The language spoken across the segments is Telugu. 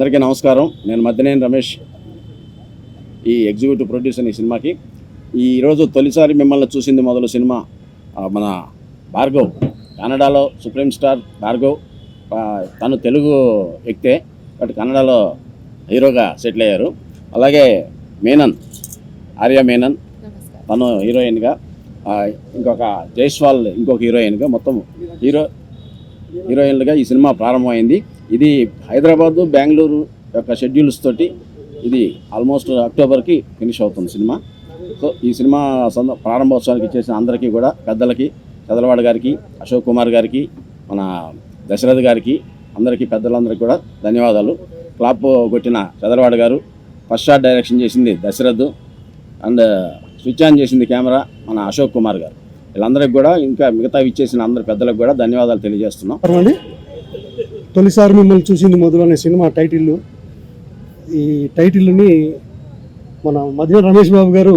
అందరికీ నమస్కారం. నేను మద్దినేని రమేష్, ఈ ఎగ్జిక్యూటివ్ ప్రొడ్యూసర్ ఈ సినిమాకి. ఈరోజు తొలిసారి మిమ్మల్ని చూసింది మొదలు సినిమా మన భార్గవ్, కన్నడలో సుప్రీం స్టార్ భార్గవ్. తను తెలుగు వ్యక్తే, బట్ కన్నడలో హీరోగా సెటిల్ అయ్యారు. అలాగే మేనన్, ఆర్య మేనన్, తను హీరోయిన్గా, ఇంకొక జైస్వాల్ ఇంకొక హీరోయిన్గా, మొత్తం హీరోయిన్లుగా ఈ సినిమా ప్రారంభమైంది. ఇది హైదరాబాదు, బెంగళూరు యొక్క షెడ్యూల్స్ తోటి ఇది ఆల్మోస్ట్ అక్టోబర్కి ఫినిష్ అవుతుంది సినిమా. సో ఈ సినిమా ప్రారంభోత్సవానికి ఇచ్చేసిన అందరికీ కూడా, పెద్దలకి, చదలవాడ గారికి, అశోక్ కుమార్ గారికి, మన దశరథ్ గారికి, అందరికీ పెద్దలందరికీ కూడా ధన్యవాదాలు. క్లాప్ కొట్టిన చదలవాడ గారు, ఫస్ట్ షాట్ డైరెక్షన్ చేసింది దశరథ్, అండ్ స్విచ్ ఆన్ చేసింది కెమెరా మన అశోక్ కుమార్ గారు. వీళ్ళందరికీ కూడా, ఇంకా మిగతా ఇచ్చేసిన అందరి పెద్దలకు కూడా ధన్యవాదాలు తెలియజేస్తున్నాం. తొలిసారి మిమ్మల్ని చూసింది మొదలు అనే సినిమా టైటిల్. ఈ టైటిల్ని మన మద్దినేని రమేష్ బాబు గారు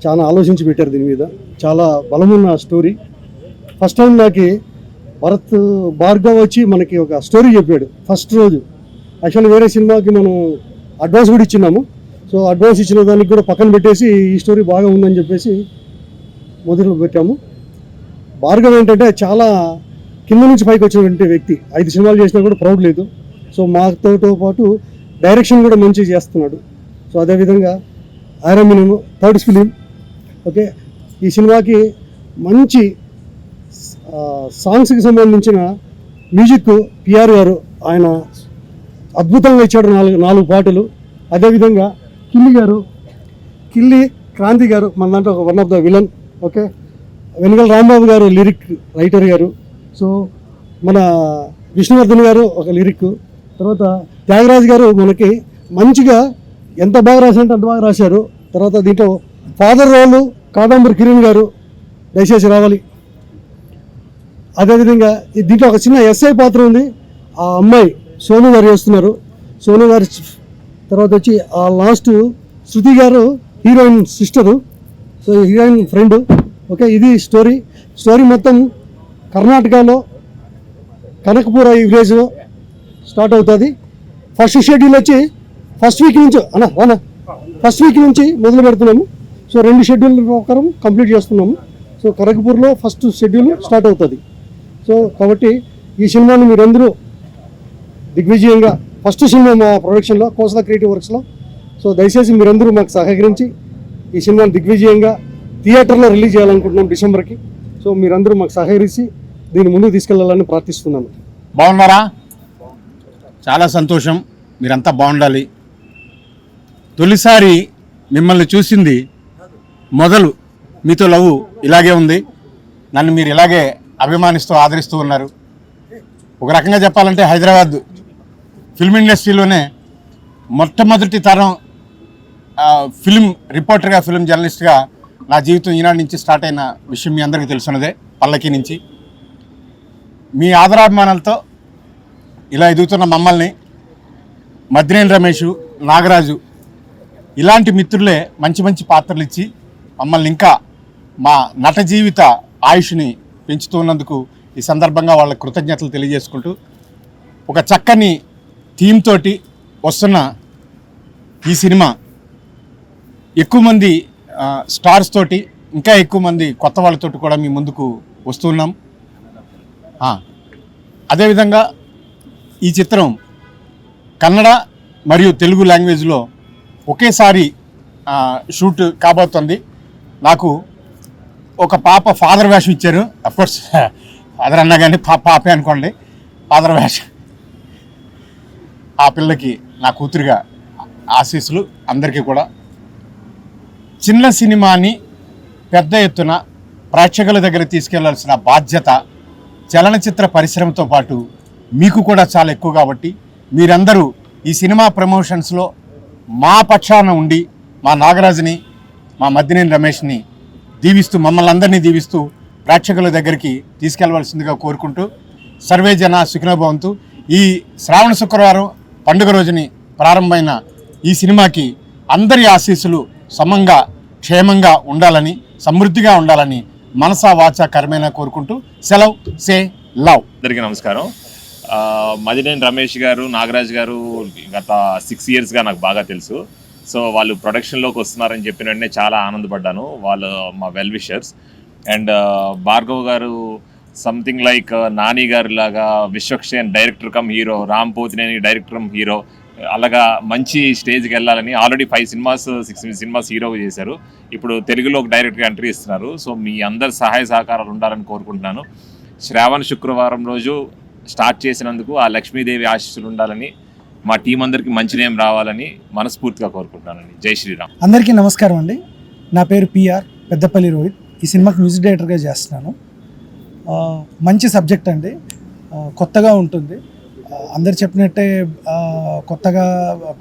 చాలా ఆలోచించి పెట్టారు. దీని మీద చాలా బలమున్న స్టోరీ. ఫస్ట్ టైం నాకు భరత్ భార్గవ్ వచ్చి మనకి ఒక స్టోరీ చెప్పాడు ఫస్ట్ రోజు. యాక్చువల్లీ వేరే సినిమాకి మనం అడ్వాన్స్ కూడా ఇచ్చినాము. సో అడ్వాన్స్ ఇచ్చిన దానికి కూడా పక్కన పెట్టేసి ఈ స్టోరీ బాగా ఉందని చెప్పేసి మొదలు పెట్టాము. భార్గవ్ ఏంటంటే చాలా కింద నుంచి పైకి వచ్చినటువంటి వ్యక్తి. 5 సినిమాలు చేసినా కూడా ప్రౌడ్ లేదు. సో మాతో పాటు డైరెక్షన్ కూడా మంచిగా చేస్తున్నాడు. సో అదేవిధంగా ఐరమినేమో థర్డ్ ఫిలిం. ఓకే, ఈ సినిమాకి మంచి సాంగ్స్కి సంబంధించిన మ్యూజిక్ పిఆర్ గారు ఆయన అద్భుతంగా ఇచ్చాడు. 4 పాటలు. అదేవిధంగా కిల్లి క్రాంతి గారు మన దాంట్లో ఒక one of the villain. Okay, Venugala Rambabu గారు లిరిక్ రైటర్ గారు. సో మన విష్ణువర్ధన్ గారు ఒక లిరిక్. తర్వాత త్యాగరాజ్ గారు మనకి మంచిగా ఎంత బాగా రాశారంటే అంత బాగా రాశారు. తర్వాత దీంట్లో ఫాదర్ రోలు కాదంబరి కిరణ్ గారు దయచేసి రావాలి. అదేవిధంగా దీంట్లో ఒక చిన్న ఎస్ఐ పాత్ర ఉంది. ఆ అమ్మాయి సోను గారు చేస్తున్నారు. సోను గారు తర్వాత వచ్చి ఆ లాస్ట్ శృతి గారు heroine sister, so heroine friend. Okay, ఇది స్టోరీ మొత్తం కర్ణాటకలో కనకపుర ఈ విలేజ్లో స్టార్ట్ అవుతుంది. ఫస్ట్ షెడ్యూల్ వచ్చి ఫస్ట్ వీక్ నుంచి మొదలు పెడుతున్నాము. సో 2 షెడ్యూల్ ప్రకారం కంప్లీట్ చేస్తున్నాము. సో కనకపూర్లో ఫస్ట్ షెడ్యూల్ స్టార్ట్ అవుతుంది. సో కాబట్టి ఈ సినిమాని మీరందరూ దిగ్విజయంగా, ఫస్ట్ సినిమా మా ప్రొడక్షన్లో కోసల క్రియేటివ్ వర్క్స్లో. సో దయచేసి మీరందరూ మాకు సహకరించి ఈ సినిమాని దిగ్విజయంగా థియేటర్లో రిలీజ్ చేయాలనుకుంటున్నాం డిసెంబర్కి. సో మీరందరూ మాకు సహకరించి దీన్ని ముందుకు తీసుకెళ్లాలని ప్రార్థిస్తున్నాను. బాగున్నారా? చాలా సంతోషం, మీరంతా బాగుండాలి. తొలిసారి మిమ్మల్ని చూసింది మొదలు మీతో లవ్ ఇలాగే ఉంది. నన్ను మీరు ఇలాగే అభిమానిస్తూ ఆదరిస్తూ ఉన్నారు. ఒక రకంగా చెప్పాలంటే హైదరాబాద్ ఫిల్మ్ ఇండస్ట్రీలోనే మొట్టమొదటి తరం ఫిల్మ్ రిపోర్టర్గా, ఫిల్మ్ జర్నలిస్ట్గా నా జీవితం ఈనాడు నుంచి స్టార్ట్ అయిన విషయం మీ అందరికీ తెలుసున్నదే. పల్లకి నుంచి మీ ఆదరాభిమానాలతో ఇలా ఎదుగుతున్న మమ్మల్ని మద్దినేని రమేష్, నాగరాజు ఇలాంటి మిత్రులే మంచి మంచి పాత్రలు ఇచ్చి మమ్మల్ని ఇంకా మా నట జీవిత ఆయుష్ని పెంచుతున్నందుకు ఈ సందర్భంగా వాళ్ళ కృతజ్ఞతలు తెలియజేసుకుంటూ, ఒక చక్కని థీమ్ తోటి వస్తున్న ఈ సినిమా ఎక్కువ మంది స్టార్స్ తోటి, ఇంకా ఎక్కువ మంది కొత్త వాళ్ళతోటి కూడా మీ ముందుకు వస్తున్నాం. అదేవిధంగా ఈ చిత్రం కన్నడ మరియు తెలుగు లాంగ్వేజ్లో ఒకేసారి షూట్ కాబోతుంది. నాకు ఒక పాప ఫాదర్ వేషం ఇచ్చారు. అఫ్కోర్స్ ఫాదర్ అన్నా కానీ పాపే అనుకోండి, ఫాదర్ వేషం. ఆ పిల్లకి నా కూతురుగా ఆశీస్సులు. అందరికీ కూడా చిన్న సినిమాని పెద్ద ఎత్తున ప్రేక్షకుల దగ్గర తీసుకెళ్లాల్సిన బాధ్యత చలనచిత్ర పరిశ్రమతో పాటు మీకు కూడా చాలా ఎక్కువ. కాబట్టి మీరందరూ ఈ సినిమా ప్రమోషన్స్లో మా పక్షాన ఉండి మా నాగరాజుని, మా మద్దినేని రమేష్ని దీవిస్తూ, మమ్మల్ని అందరినీ దీవిస్తూ ప్రేక్షకుల దగ్గరికి తీసుకెళ్లవలసిందిగా కోరుకుంటూ, సర్వే జన సుఖినో భవంతు. ఈ శ్రావణ శుక్రవారం పండుగ రోజుని ప్రారంభమైన ఈ సినిమాకి అందరి ఆశీస్సులు సమంగా, క్షేమంగా ఉండాలని, సమృద్ధిగా ఉండాలని మనసా వాచా కర్మేనా కోరుకుంటూ సెలవు. Say love. అందరికీ నమస్కారం. మదినేని రమేష్ గారు, నాగరాజ్ గారు గత 6 yearsగా నాకు బాగా తెలుసు. సో వాళ్ళు ప్రొడక్షన్లోకి వస్తున్నారని చెప్పిన వెంటనే చాలా ఆనందపడ్డాను. వాళ్ళు మా వెల్ విషర్స్. అండ్ భార్గవ్ గారు సంథింగ్ లైక్ నాని గారు లాగా Vishwaksen director cum hero, Ram Pothineni director cum hero, అలాగా మంచి స్టేజ్కి వెళ్ళాలని ఆల్రెడీ 5 సినిమాస్ 6 సినిమాస్ హీరో చేశారు. ఇప్పుడు తెలుగులో ఒక డైరెక్ట్గా ఎంట్రీ ఇస్తున్నారు. సో మీ అందరి సహాయ సహకారాలు ఉండాలని కోరుకుంటున్నాను. శ్రావణ శుక్రవారం రోజు స్టార్ట్ చేసినందుకు ఆ లక్ష్మీదేవి ఆశీస్సులు ఉండాలని, మా టీం అందరికీ మంచి నేమ్ రావాలని మనస్ఫూర్తిగా కోరుకుంటున్నానండి. జై శ్రీరామ్. అందరికీ నమస్కారం అండి. నా పేరు పిఆర్ పెద్దపల్లి రోహిత్. ఈ సినిమాకి మ్యూజిక్ డైరెక్టర్గా చేస్తున్నాను. మంచి సబ్జెక్ట్ అండి, కొత్తగా ఉంటుంది. అందరు చెప్పినట్టే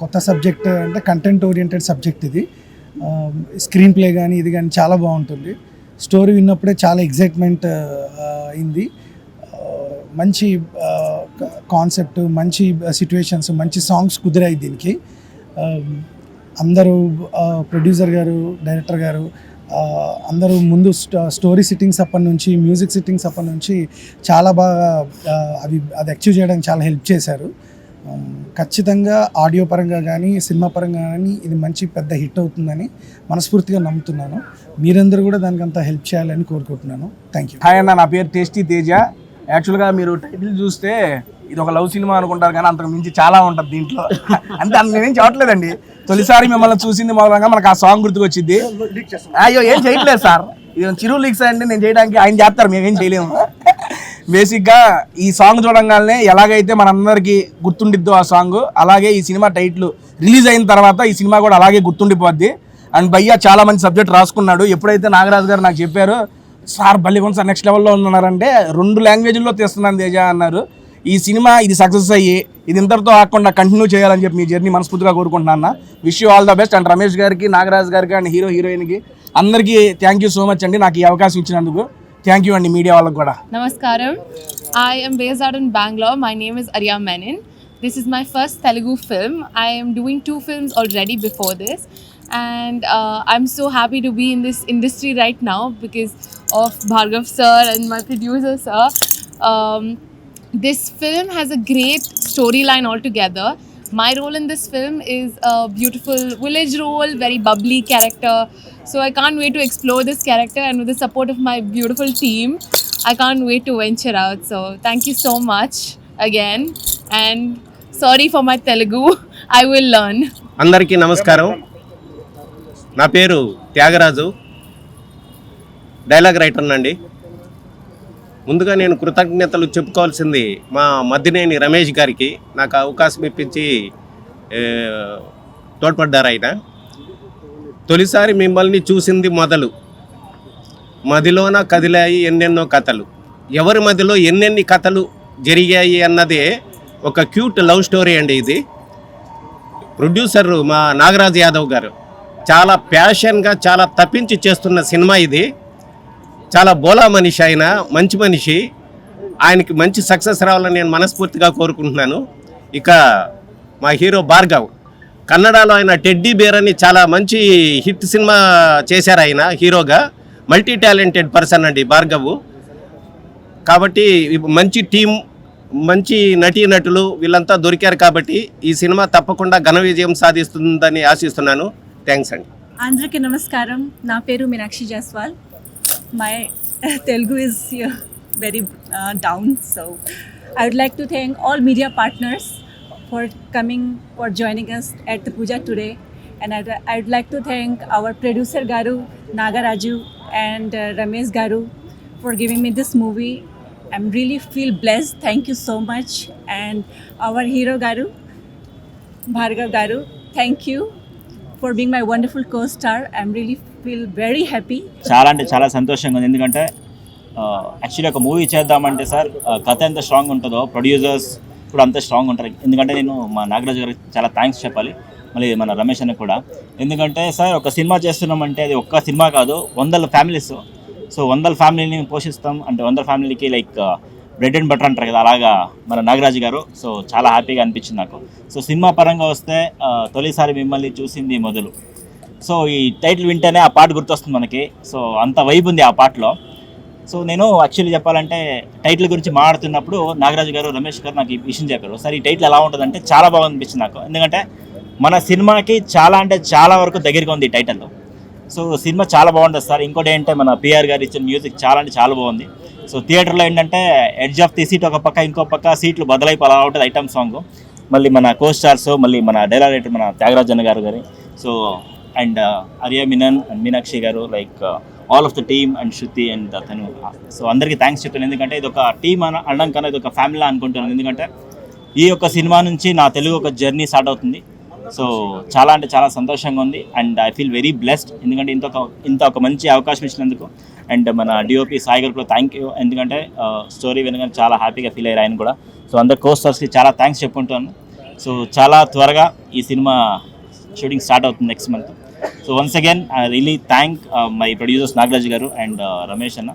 కొత్త సబ్జెక్ట్ అంటే కంటెంట్ ఓరియంటెడ్ సబ్జెక్ట్ ఇది. స్క్రీన్ ప్లే కానీ ఇది కానీ చాలా బాగుంటుంది. స్టోరీ విన్నప్పుడే చాలా ఎగ్జైట్మెంట్ అయింది. మంచి కాన్సెప్ట్, మంచి సిట్యుయేషన్స్, మంచి సాంగ్స్ కుదిరాయి దీనికి. అందరూ ప్రొడ్యూసర్ గారు, డైరెక్టర్ గారు అందరూ ముందు స్టోరీ సిట్టింగ్స్ అప్పటి నుంచి, మ్యూజిక్ సిట్టింగ్స్ అప్పటి నుంచి చాలా బాగా అది అచీవ్ చేయడానికి చాలా హెల్ప్ చేశారు. ఖచ్చితంగా ఆడియో పరంగా కానీ సినిమా పరంగా కానీ ఇది మంచి పెద్ద హిట్ అవుతుందని మనస్ఫూర్తిగా నమ్ముతున్నాను. మీరందరూ కూడా దానికి అంతా హెల్ప్ చేయాలని కోరుకుంటున్నాను. Thank you. హాయ్ అన్న, నా పేరు టేస్టీ తేజ. యాక్చువల్గా మీరు టైటిల్ చూస్తే ఇది ఒక లవ్ సినిమా అనుకుంటారు, కానీ అంతకు మించి చాలా ఉంటుంది దీంట్లో. అంటే నేనేం చెప్పట్లేదండి. తొలిసారి మిమ్మల్ని చూసింది మూలంగా మనకు ఆ సాంగ్ గుర్తుకొచ్చింది. అయ్యో ఏం చేయట్లేదు సార్, ఇది చిరు లీక్స్ అండి. నేను చేయడానికి ఆయన చేస్తారు, మేమేం చేయలేము. బేసిక్గా ఈ సాంగ్ చూడంగానే ఎలాగైతే మనందరికీ గుర్తుండిద్దో ఆ సాంగ్, అలాగే ఈ సినిమా టైటిల్ రిలీజ్ అయిన తర్వాత ఈ సినిమా కూడా అలాగే గుర్తుండిపోద్ది. అండ్ భయ్య చాలా మంచి సబ్జెక్ట్ రాసుకున్నాడు. ఎప్పుడైతే నాగరాజు గారు నాకు చెప్పారు, సార్ బల్లిగొండ సార్ నెక్స్ట్ లెవెల్లో ఉన్నారంటే 2 లాంగ్వేజ్ల్లో తీస్తున్నాను తేజ అన్నారు. ఈ సినిమా ఇది సక్సెస్ అయ్యి ఇది ఇంతటితో ఆకుండా కంటిన్యూ చేయాలని చెప్పి మీ జర్నీ మనస్ఫూర్తిగా కోరుకుంటున్నాను. Wish you all the best. And Ramesh గారికి, నాగరాజ్ గారికి అండ్ హీరో హీరోయిన్కి అందరికీ థ్యాంక్ యూ సో మచ్ అండి, నాకు ఈ అవకాశం ఇచ్చినందుకు. థ్యాంక్ యూ అండి మీడియా వాళ్ళకి కూడా. Namaskaram. I am based out in Bangalore. My name is Arya Menon. This is my first Telugu film. I am doing 2 films already before this, and I'm so happy to be in this industry right now because of Bhargav sir and my producer sir. This film has a great storyline altogether. My role in this film is a beautiful village role, very bubbly character. So I can't wait to explore this character, and with the support of my beautiful team, I can't wait to venture out. So thank you so much again, and sorry for my Telugu. I will learn. అందరికీ నమస్కారం. నా పేరు త్యాగరాజు, డైలాగ్ రైటర్ అండి. ముందుగా నేను కృతజ్ఞతలు చెప్పుకోవాల్సింది మా మద్దినేని రమేష్ గారికి. నాకు అవకాశం ఇప్పించి తోడ్పడ్డారు ఆయన. తొలిసారి మిమ్మల్ని చూసింది మొదలు, మదిలోన కదిలాయి ఎన్నెన్నో కథలు, ఎవరి మదిలో ఎన్నెన్ని కథలు జరిగాయి అన్నదే ఒక క్యూట్ లవ్ స్టోరీ అండి ఇది. ప్రొడ్యూసర్ మా నాగరాజ్ యాదవ్ గారు చాలా ప్యాషన్గా చాలా తప్పించి చేస్తున్న సినిమా ఇది. చాలా బోలా మనిషి ఆయన, మంచి మనిషి. ఆయనకి మంచి సక్సెస్ రావాలని నేను మనస్ఫూర్తిగా కోరుకుంటున్నాను. ఇక మా హీరో భార్గవ్, కన్నడలో ఆయన టెడ్డీ బేర్ అని చాలా మంచి హిట్ సినిమా చేశారు ఆయన హీరోగా. మల్టీ టాలెంటెడ్ పర్సన్ అండి భార్గవ్. కాబట్టి మంచి టీం, మంచి నటీనటులు వీళ్ళంతా దొరికారు కాబట్టి ఈ సినిమా తప్పకుండా ఘన విజయం సాధిస్తుందని ఆశిస్తున్నాను. థ్యాంక్స్ అండి. అందరికీ నమస్కారం. నా పేరు Meenakshi Jaiswal. My Telugu is very down, so I would like to thank all media partners for coming, for joining us at the puja today, and I would like to thank our producer Garu, Nagaraju, and Ramesh Garu for giving me this movie. I'm really feel blessed. Thank you so much. And our hero Garu, Bhargav Garu, thank you for being my wonderful co-star. I'm really feel very happy. చాలా అంటే చాలా సంతోషంగా ఉంది. ఎందుకంటే యాక్చువల్లీ ఒక మూవీ చేద్దామంటే సార్ కథ ఎంత స్ట్రాంగ్ ఉంటుందో ప్రొడ్యూసర్స్ కూడా అంత స్ట్రాంగ్ ఉంటారు. ఎందుకంటే నేను మా నాగరాజు గారికి చాలా థ్యాంక్స్ చెప్పాలి, మళ్ళీ మన రమేష్ అన్న కూడా. ఎందుకంటే సార్ ఒక సినిమా చేస్తున్నామంటే అది ఒక్క సినిమా కాదు, 100 ఫ్యామిలీస్. సో 100 ఫ్యామిలీని పోషిస్తాం అంటే 100 ఫ్యామిలీకి లైక్ బ్రెడ్ అండ్ బటర్ అంటారు కదా, అలాగా మన నాగరాజు గారు. సో చాలా హ్యాపీగా అనిపించింది నాకు. సో సినిమా పరంగా వస్తే తొలిసారి మిమ్మల్ని చూసింది మొదలు. సో ఈ టైటిల్ వింటేనే ఆ పాట గుర్తొస్తుంది మనకి. సో అంత వైబ్ ఉంది ఆ పాటలో. సో నేను యాక్చువల్లీ చెప్పాలంటే టైటిల్ గురించి మాట్లాడుతున్నప్పుడు నాగరాజు గారు, రమేష్ గారు నాకు ఈ విషయం చెప్పారు. సార్ ఈ టైటిల్ ఎలా ఉంటుందంటే చాలా బాగా అనిపించింది నాకు. ఎందుకంటే మన సినిమాకి చాలా అంటే చాలా వరకు దగ్గరగా ఉంది ఈ టైటిల్. సో సినిమా చాలా బాగుంటుంది సార్. ఇంకోటి ఏంటంటే మన పిఆర్ గారు ఇచ్చిన మ్యూజిక్ చాలా అంటే చాలా బాగుంది. సో థియేటర్లో ఏంటంటే ఎడ్జ్ ఆఫ్ ది సీట్ ఒక పక్క, ఇంకో పక్క సీట్లు బదులైపోయి అలా ఉంటుంది ఐటమ్ సాంగ్. మళ్ళీ మన కో స్టార్స్, మళ్ళీ మన డైరెక్టర్ మన త్యాగరాజన్ గారు so and Arya Menon and Meenakshi గారు, like all of the team and Shruti and తను. సో అందరికీ థ్యాంక్స్ చెప్తాను. ఎందుకంటే ఇది ఒక టీమ్ అనడం కన్నా ఇది ఒక ఫ్యామిలీ అనుకుంటున్నాను. ఎందుకంటే ఈ యొక్క సినిమా నుంచి నా తెలుగు ఒక జర్నీ స్టార్ట్ అవుతుంది. సో చాలా అంటే చాలా సంతోషంగా ఉంది and I feel very blessed. ఎందుకంటే ఇంత ఒక మంచి అవకాశం ఇచ్చినందుకు. అండ్ మన డిఓపి సాయి గారు కూడా థ్యాంక్ యూ. ఎందుకంటే స్టోరీ వినగానే చాలా హ్యాపీగా ఫీల్ అయ్యారు ఆయన కూడా. సో అందరు కోస్టర్స్కి చాలా థ్యాంక్స్ చెప్పుకుంటాను. సో చాలా త్వరగా ఈ సినిమా షూటింగ్ స్టార్ట్ అవుతుంది next month. So once again I really thank my producers Nagaraj garu and Ramesh అన్న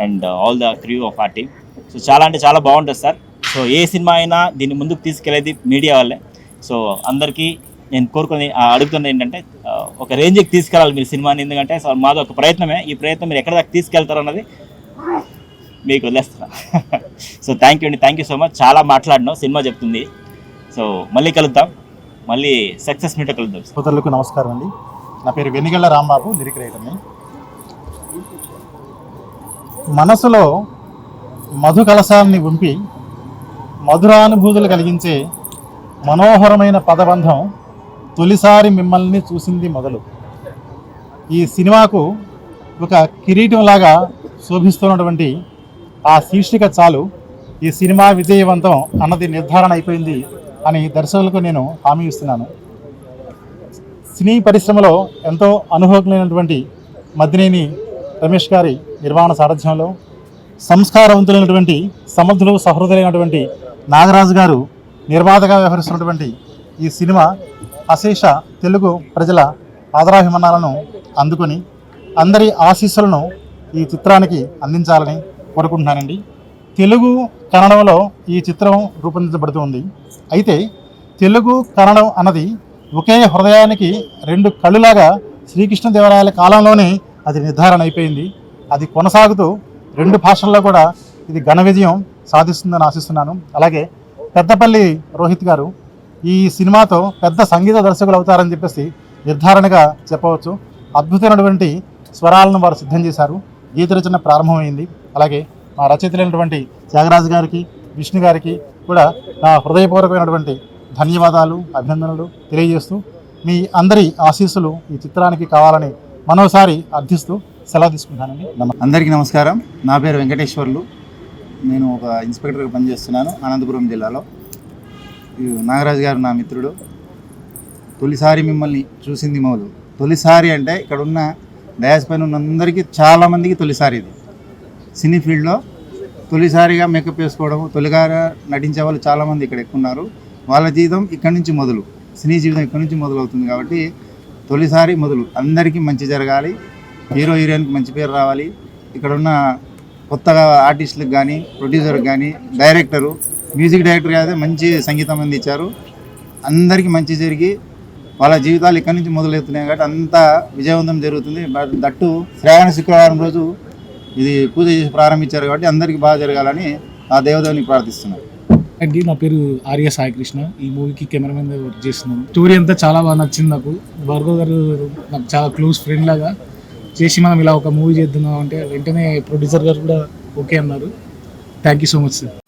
and all the crew of our team. So చాలా అంటే చాలా బాగుంటుంది సార్. సో ఏ సినిమా అయినా దీన్ని ముందుకు తీసుకెళ్ళేది మీడియా వాళ్ళే. సో అందరికీ నేను అడుగుతున్నది ఏంటంటే ఒక రేంజ్కి తీసుకెళ్ళాలి మీరు సినిమాని. ఎందుకంటే సో మాది ఒక ప్రయత్నమే. ఈ ప్రయత్నం మీరు ఎక్కడ దాకా తీసుకెళ్తారు అన్నది మీకు వదిలేస్తున్నా. So thank you so much. చాలా మాట్లాడినాం, సినిమా చెప్తుంది. సో మళ్ళీ కలుద్దాం, మళ్ళీ సక్సెస్ మీట్ కలుద్దాం. సోదరులకు నమస్కారం అండి. నా పేరు వెనిగళ్ళ రాంబాబు, లిరిక్ రైటర్ని. మనసులో మధు కలశాన్ని ఉంపి మధురానుభూతులు కలిగించే మనోహరమైన పదబంధం తొలిసారి మిమ్మల్ని చూసింది మొదలు. ఈ సినిమాకు ఒక కిరీటంలాగా శోభిస్తున్నటువంటి ఆ శీర్షిక చాలు ఈ సినిమా విజయవంతం అన్నది నిర్ధారణ అయిపోయింది అని దర్శకులకు నేను హామీ ఇస్తున్నాను. సినీ పరిశ్రమలో ఎంతో అనుభవజ్ఞులైనటువంటి మద్దినేని రమేష్ గారి నిర్మాణ సారథ్యంలో సంస్కారవంతులైనటువంటి సమర్థులు సహృదయులైనటువంటి నాగరాజు గారు నిర్మాతగా వ్యవహరిస్తున్నటువంటి ఈ సినిమా అశేష తెలుగు ప్రజల ఆదరాభిమానాలను అందుకొని అందరి ఆశీస్సులను ఈ చిత్రానికి అందించాలని కోరుకుంటున్నానండి. తెలుగు కన్నడంలో ఈ చిత్రం రూపొందించబడుతుంది. అయితే తెలుగు కన్నడం అన్నది ఒకే హృదయానికి రెండు కళ్ళులాగా శ్రీకృష్ణదేవరాయల కాలంలోనే అది నిర్ధారణ అయిపోయింది. అది కొనసాగుతూ రెండు భాషల్లో కూడా ఇది ఘన విజయం సాధిస్తుందని ఆశిస్తున్నాను. అలాగే పెద్దపల్లి రోహిత్ గారు ఈ సినిమాతో పెద్ద సంగీత దర్శకులు అవుతారని చెప్పేసి నిర్ధారణగా చెప్పవచ్చు. అద్భుతమైనటువంటి స్వరాలను వారు సిద్ధం చేశారు. గీత రచన ప్రారంభమైంది. అలాగే మా రచయితలైనటువంటి త్యాగరాజు గారికి, విష్ణు గారికి కూడా నా హృదయపూర్వకమైనటువంటి ధన్యవాదాలు, అభినందనలు తెలియజేస్తూ మీ అందరి ఆశీస్సులు ఈ చిత్రానికి కావాలని మరోసారి అర్థిస్తూ సెలవు తీసుకుంటానండి. అందరికీ నమస్కారం. నా పేరు వెంకటేశ్వర్లు. నేను ఒక ఇన్స్పెక్టర్గా పనిచేస్తున్నాను అనంతపురం జిల్లాలో. నాగరాజు గారు నా మిత్రుడు. తొలిసారి మిమ్మల్ని చూసింది మొదలు. తొలిసారి అంటే ఇక్కడ ఉన్న డయాస్ పైన ఉన్న అందరికీ చాలామందికి తొలిసారి ఇది. సినీ ఫీల్డ్లో తొలిసారిగా మేకప్ వేసుకోవడం, తొలిగా నటించే వాళ్ళు చాలామంది ఇక్కడ ఎక్కున్నారు. వాళ్ళ జీవితం ఇక్కడి నుంచి మొదలు, సినీ జీవితం ఇక్కడి నుంచి మొదలవుతుంది. కాబట్టి తొలిసారి మొదలు అందరికీ మంచి జరగాలి. హీరో హీరోయిన్కి మంచి పేరు రావాలి. ఇక్కడ ఉన్న కొత్తగా ఆర్టిస్టులకు కానీ, ప్రొడ్యూసర్కి కానీ, డైరెక్టరు, మ్యూజిక్ డైరెక్టర్ అయితే మంచి సంగీతం అందించారు. అందరికీ మంచి జరిగి వాళ్ళ జీవితాలు ఇక్కడి నుంచి మొదలవుతున్నాయి. కాబట్టి అంతా విజయవంతం జరుగుతుంది. దట్టు శ్రావణ శుక్రవారం రోజు ఇది పూజ చేసి ప్రారంభించారు. కాబట్టి అందరికీ బాగా జరగాలని ఆ దేవదేవుని ప్రార్థిస్తున్నారు. అండి, నా పేరు ఆర్య సాయికృష్ణ. ఈ మూవీకి కెమెరామెన్ వర్క్ చేస్తున్నాను. స్టోరీ అంతా చాలా బాగా నచ్చింది నాకు. భార్గవ్ గారు నాకు చాలా క్లోజ్ ఫ్రెండ్ లాగా చేసి మనం ఇలా ఒక మూవీ చేద్దాం అంటే వెంటనే ప్రొడ్యూసర్ గారు కూడా ఓకే అన్నారు. Thank you so much sir.